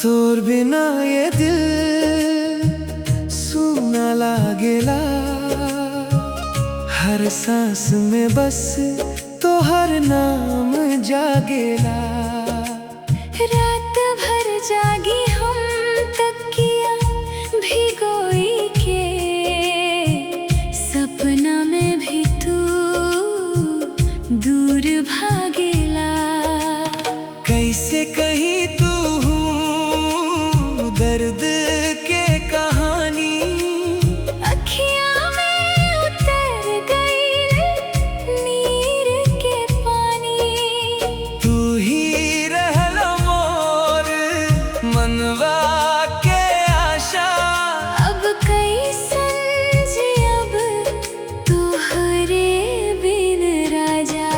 तोर बिना ये दिल सूना लागेला। हर सांस में बस तो हर नाम जागेला। रात भर जागी हम तकिया भिगोई के, सपना में भी तू दूर भागेला। कैसे कहीं तू दर्द के कहानी, अखियाँ में उतर गई नीर के पानी। तू ही रहला मोर मनवा के आशा। अब कैसन जियब तोहरे बिन राजा।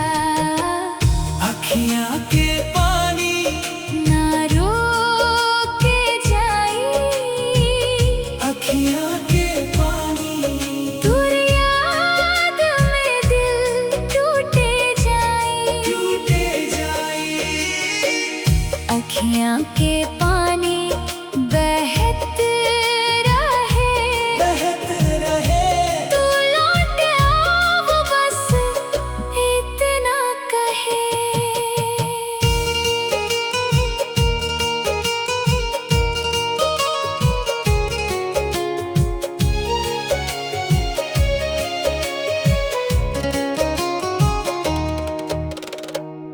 अखियाँ के पानी ना रोके जाई, अखियाँ के पानी। तोर याद में दिल टूटे जाई, टूटे जाई। अखियाँ के पानी बहत रहे, बहत रहे। तू लौट आओ बस इतना कहे।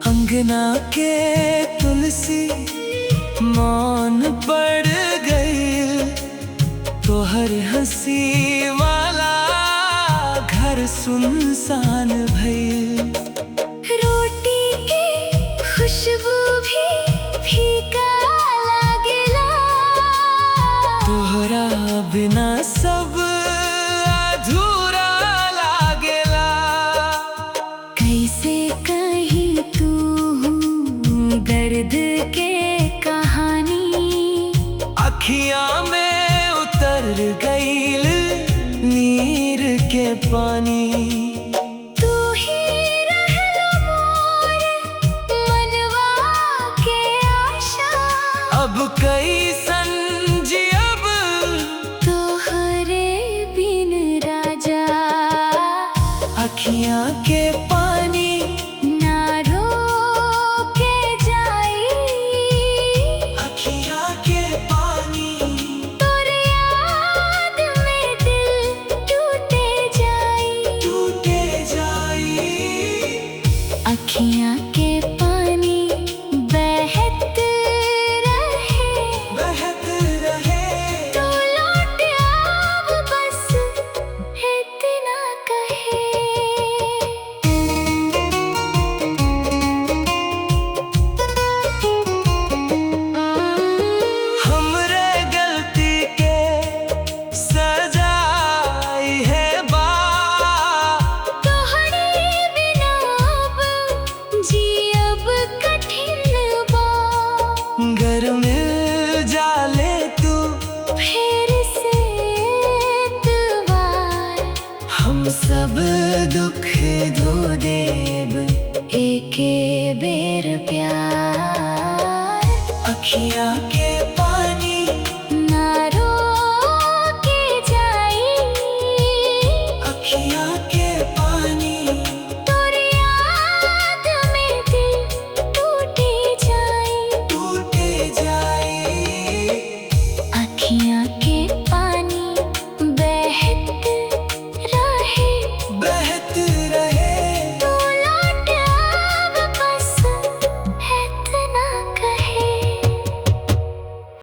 अंगना के तुलसी मौन पड़ गई। तोहर हंसी वाला घर सुनसान भइल। रोटी की खुशबू भी फीका लागेला। तोहरा बिना सब अधूरा लागेला। कैसे कहीं तू दर्द के कहानी, अखियाँ में उतर गईल नीर के पानी। तू ही रहला मोर मनवा के आशा। अब कैसन जियब तोहरे बिन राजा। अखियाँ के पानी ना रोके जाई, अखियाँ के पानी। तोर याद में दिल टूटे जाई, टूटे जाई। अखियाँ के पानी बहत रहे, बहत रहे। तू लौट आओ बस इतना कहे। हमरे गलती के सजाई है बा। तोहरे बिना अब जियब कठिन बा। घर मिल जाले तू फिर से दुबार हम सब दुख धो देब एके बेर प्यार। अखियाँ के